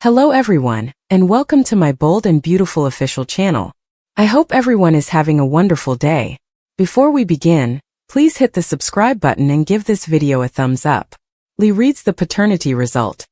Hello everyone, and welcome to my bold and beautiful official channel. I hope everyone is having a wonderful day. Before we begin, please hit the subscribe button and give this video a thumbs up. Lee reads the paternity result.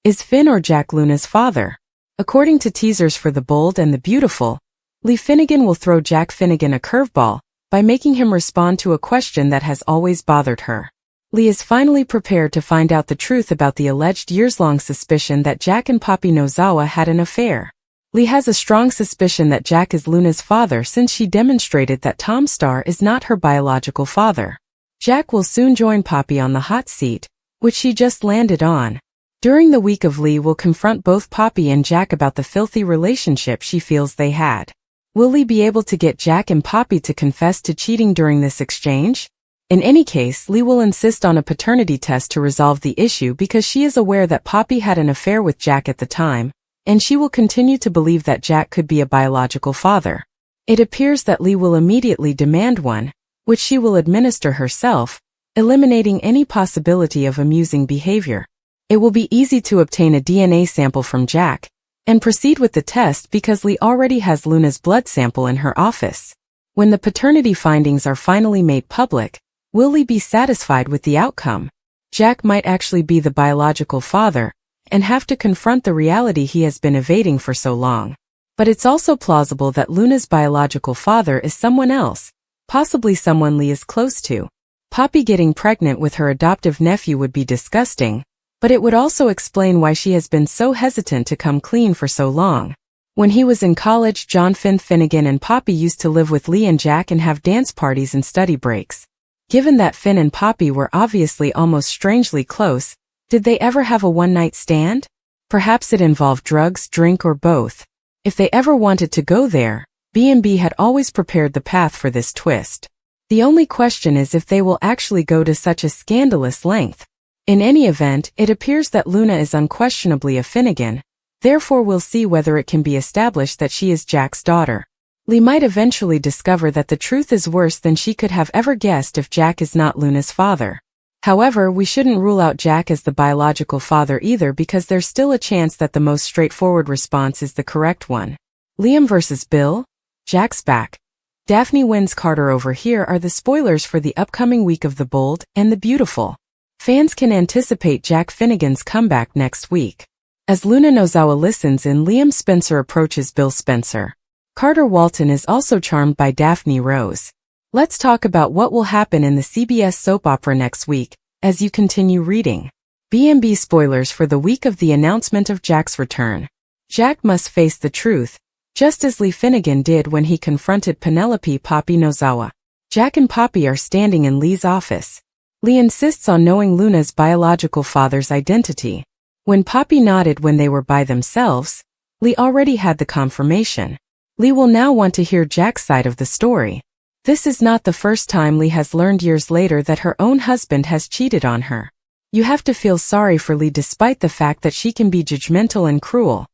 Is Finn or Jack Luna's father? According to teasers for The Bold and the Beautiful, Lee Finnegan will throw Jack Finnegan a curveball by making him respond to a question that has always bothered her. Lee is finally prepared to find out the truth about the alleged years-long suspicion that Jack and Poppy Nozawa had an affair. Lee has a strong suspicion that Jack is Luna's father since she demonstrated that Tom Star is not her biological father. Jack will soon join Poppy on the hot seat, which she just landed on. During the week of Lee will confront both Poppy and Jack about the filthy relationship she feels they had. Will Lee be able to get Jack and Poppy to confess to cheating during this exchange? In any case, Lee will insist on a paternity test to resolve the issue because she is aware that Poppy had an affair with Jack at the time, and she will continue to believe that Jack could be a biological father. It appears that Lee will immediately demand one, which she will administer herself, eliminating any possibility of amusing behavior. It will be easy to obtain a DNA sample from Jack and proceed with the test because Lee already has Luna's blood sample in her office. When the paternity findings are finally made public, will Lee be satisfied with the outcome? Jack might actually be the biological father and have to confront the reality he has been evading for so long. But it's also plausible that Luna's biological father is someone else, possibly someone Lee is close to. Poppy getting pregnant with her adoptive nephew would be disgusting, but it would also explain why she has been so hesitant to come clean for so long. When he was in college, Finn Finnegan and Poppy used to live with Lee and Jack and have dance parties and study breaks. Given that Finn and Poppy were obviously almost strangely close, did they ever have a one-night stand? Perhaps it involved drugs, drink, or both. If they ever wanted to go there, B&B had always prepared the path for this twist. The only question is if they will actually go to such a scandalous length. In any event, it appears that Luna is unquestionably a Finnegan, therefore we'll see whether it can be established that she is Jack's daughter. Lee might eventually discover that the truth is worse than she could have ever guessed if Jack is not Luna's father. However, we shouldn't rule out Jack as the biological father either because there's still a chance that the most straightforward response is the correct one. Liam versus Bill? Jack's back. Daphne wins Carter over. Here are the spoilers for the upcoming week of The Bold and the Beautiful. Fans can anticipate Jack Finnegan's comeback next week. As Luna Nozawa listens in, Liam Spencer approaches Bill Spencer. Carter Walton is also charmed by Daphne Rose. Let's talk about what will happen in the CBS soap opera next week, as you continue reading. B&B spoilers for the week of the announcement of Jack's return. Jack must face the truth, just as Lee Finnegan did when he confronted Penelope Poppy Nozawa. Jack and Poppy are standing in Lee's office. Lee insists on knowing Luna's biological father's identity. When Poppy nodded when they were by themselves, Lee already had the confirmation. Lee will now want to hear Jack's side of the story. This is not the first time Lee has learned years later that her own husband has cheated on her. You have to feel sorry for Lee despite the fact that she can be judgmental and cruel.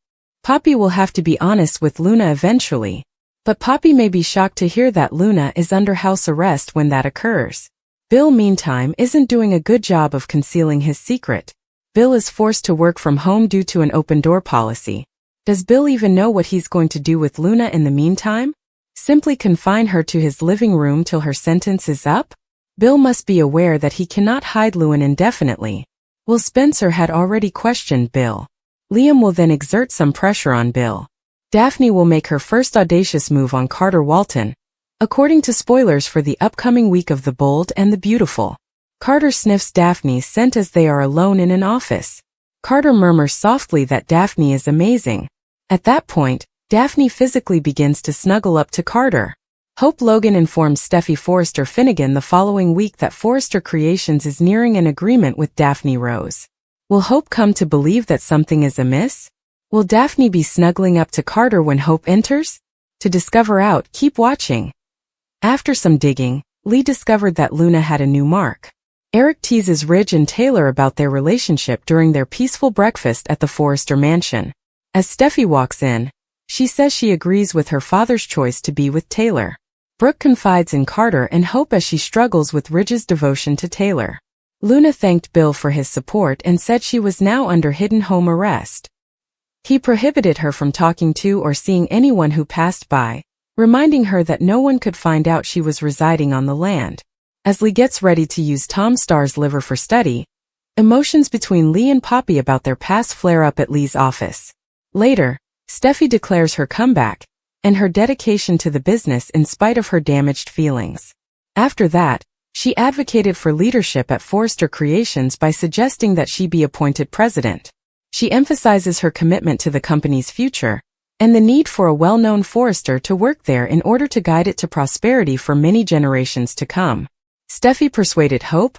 Poppy will have to be honest with Luna eventually, but Poppy may be shocked to hear that Luna is under house arrest when that occurs. Bill, meantime, isn't doing a good job of concealing his secret. Bill is forced to work from home due to an open-door policy. Does Bill even know what he's going to do with Luna in the meantime? Simply confine her to his living room till her sentence is up? Bill must be aware that he cannot hide Luna indefinitely. Will Spencer had already questioned Bill. Liam will then exert some pressure on Bill. Daphne will make her first audacious move on Carter Walton. According to spoilers for the upcoming week of The Bold and the Beautiful. Carter sniffs Daphne's scent as they are alone in an office. Carter murmurs softly that Daphne is amazing. At that point, Daphne physically begins to snuggle up to Carter. Hope Logan informs Steffi Forrester Finnegan the following week that Forrester Creations is nearing an agreement with Daphne Rose. Will Hope come to believe that something is amiss? Will Daphne be snuggling up to Carter when Hope enters? To discover out, keep watching. After some digging, Lee discovered that Luna had a new mark. Eric teases Ridge and Taylor about their relationship during their peaceful breakfast at the Forrester mansion. As Steffi walks in, she says she agrees with her father's choice to be with Taylor. Brooke confides in Carter and Hope as she struggles with Ridge's devotion to Taylor. Luna thanked Bill for his support and said she was now under hidden home arrest. He prohibited her from talking to or seeing anyone who passed by, reminding her that no one could find out she was residing on the land. As Lee gets ready to use Tom Starr's liver for study, emotions between Lee and Poppy about their past flare up at Lee's office. Later, Steffi declares her comeback and her dedication to the business in spite of her damaged feelings. After that, she advocated for leadership at Forrester Creations by suggesting that she be appointed president. She emphasizes her commitment to the company's future and the need for a well-known Forrester to work there in order to guide it to prosperity for many generations to come. Steffi persuaded Hope,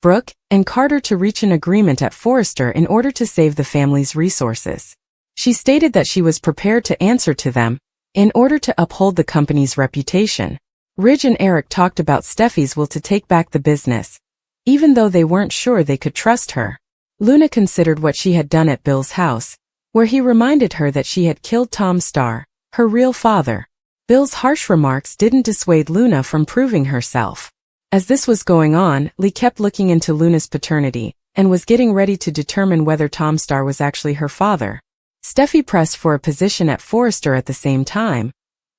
Brooke, and Carter to reach an agreement at Forrester in order to save the family's resources. She stated that she was prepared to answer to them in order to uphold the company's reputation. Ridge and Eric talked about Steffi's will to take back the business, even though they weren't sure they could trust her. Luna considered what she had done at Bill's house, where he reminded her that she had killed Tom Starr, her real father. Bill's harsh remarks didn't dissuade Luna from proving herself. As this was going on, Lee kept looking into Luna's paternity and was getting ready to determine whether Tom Starr was actually her father. Steffi pressed for a position at Forrester at the same time,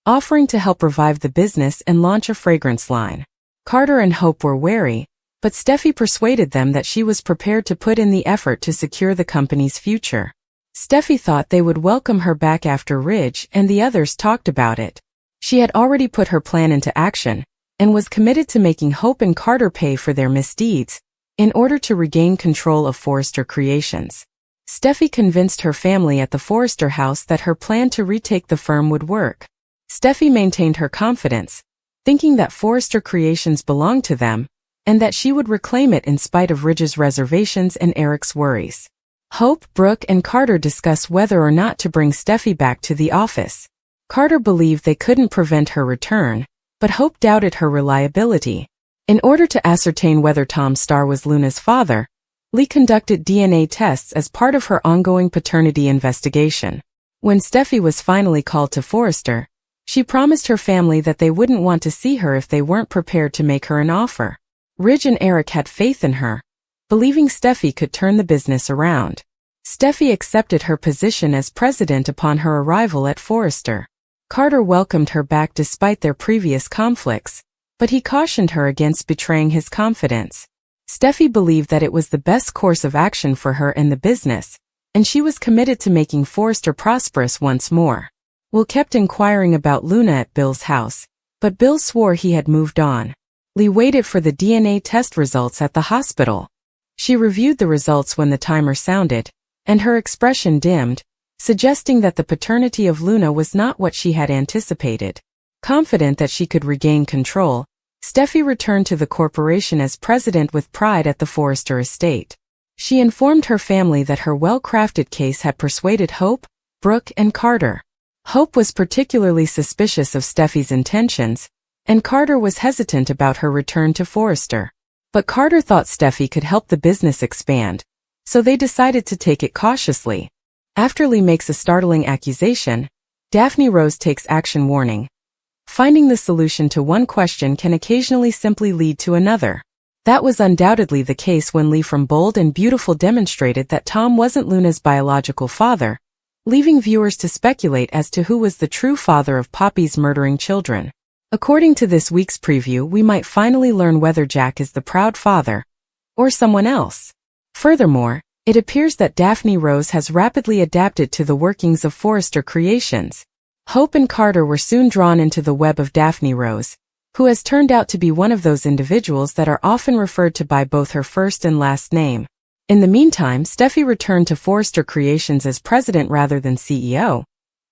offering to help revive the business and launch a fragrance line. Carter and Hope were wary, but Steffi persuaded them that she was prepared to put in the effort to secure the company's future. Steffi thought they would welcome her back after Ridge and the others talked about it. She had already put her plan into action and was committed to making Hope and Carter pay for their misdeeds in order to regain control of Forrester Creations. Steffi convinced her family at the Forrester house that her plan to retake the firm would work. Steffi maintained her confidence, thinking that Forrester Creations belonged to them and that she would reclaim it in spite of Ridge's reservations and Eric's worries. Hope, Brooke, and Carter discussed whether or not to bring Steffi back to the office. Carter believed they couldn't prevent her return, but Hope doubted her reliability. In order to ascertain whether Tom Starr was Luna's father, Lee conducted DNA tests as part of her ongoing paternity investigation. When Steffi was finally called to Forrester, she promised her family that they wouldn't want to see her if they weren't prepared to make her an offer. Ridge and Eric had faith in her, believing Steffi could turn the business around. Steffi accepted her position as president upon her arrival at Forrester. Carter welcomed her back despite their previous conflicts, but he cautioned her against betraying his confidence. Steffi believed that it was the best course of action for her and the business, and she was committed to making Forrester prosperous once more. Will kept inquiring about Luna at Bill's house, but Bill swore he had moved on. Lee waited for the DNA test results at the hospital. She reviewed the results when the timer sounded, and her expression dimmed, suggesting that the paternity of Luna was not what she had anticipated. Confident that she could regain control, Steffi returned to the corporation as president with pride at the Forrester estate. She informed her family that her well-crafted case had persuaded Hope, Brooke, and Carter. Hope was particularly suspicious of Steffi's intentions, and Carter was hesitant about her return to Forrester. But Carter thought Steffi could help the business expand, so they decided to take it cautiously. After Lee makes a startling accusation, Daphne Rose takes action, warning. Finding the solution to one question can occasionally simply lead to another. That was undoubtedly the case when Lee from Bold and Beautiful demonstrated that Tom wasn't Luna's biological father, leaving viewers to speculate as to who was the true father of Poppy's murdering children. According to this week's preview, we might finally learn whether Jack is the proud father or someone else. Furthermore, it appears that Daphne Rose has rapidly adapted to the workings of Forrester Creations. Hope and Carter were soon drawn into the web of Daphne Rose, who has turned out to be one of those individuals that are often referred to by both her first and last name. In the meantime, Steffi returned to Forrester Creations as president rather than CEO,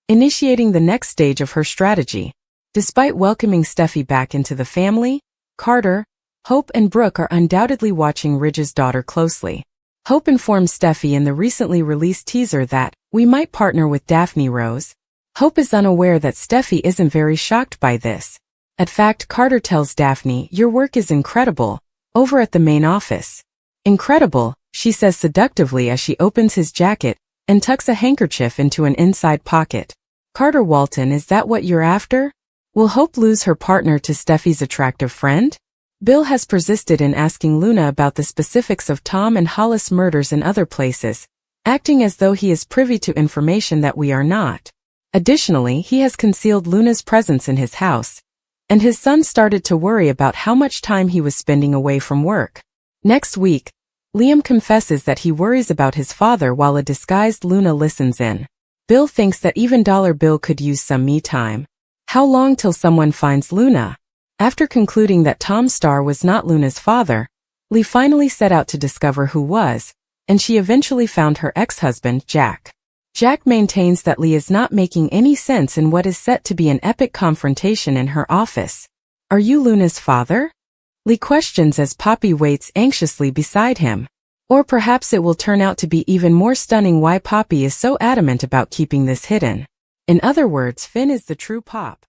initiating the next stage of her strategy. Despite welcoming Steffi back into the family, Carter, Hope, and Brooke are undoubtedly watching Ridge's daughter closely. Hope informs Steffi in the recently released teaser that we might partner with Daphne Rose. Hope is unaware that Steffi isn't very shocked by this. In fact, Carter tells Daphne, "Your work is incredible," over at the main office. "Incredible," she says seductively as she opens his jacket and tucks a handkerchief into an inside pocket. Carter Walton, is that what you're after? Will Hope lose her partner to Steffi's attractive friend? Bill has persisted in asking Luna about the specifics of Tom and Hollis murders in other places, acting as though he is privy to information that we are not. Additionally, he has concealed Luna's presence in his house, and his son started to worry about how much time he was spending away from work. Next week, Liam confesses that he worries about his father while a disguised Luna listens in. Bill thinks that even Bill could use some me time. How long till someone finds Luna? After concluding that Tom Star was not Luna's father, Lee finally set out to discover who was, and she eventually found her ex-husband, Jack. Jack maintains that Lee is not making any sense in what is set to be an epic confrontation in her office. Are you Luna's father? Lee questions as Poppy waits anxiously beside him. Or perhaps it will turn out to be even more stunning why Poppy is so adamant about keeping this hidden. In other words, Finn is the true Pop.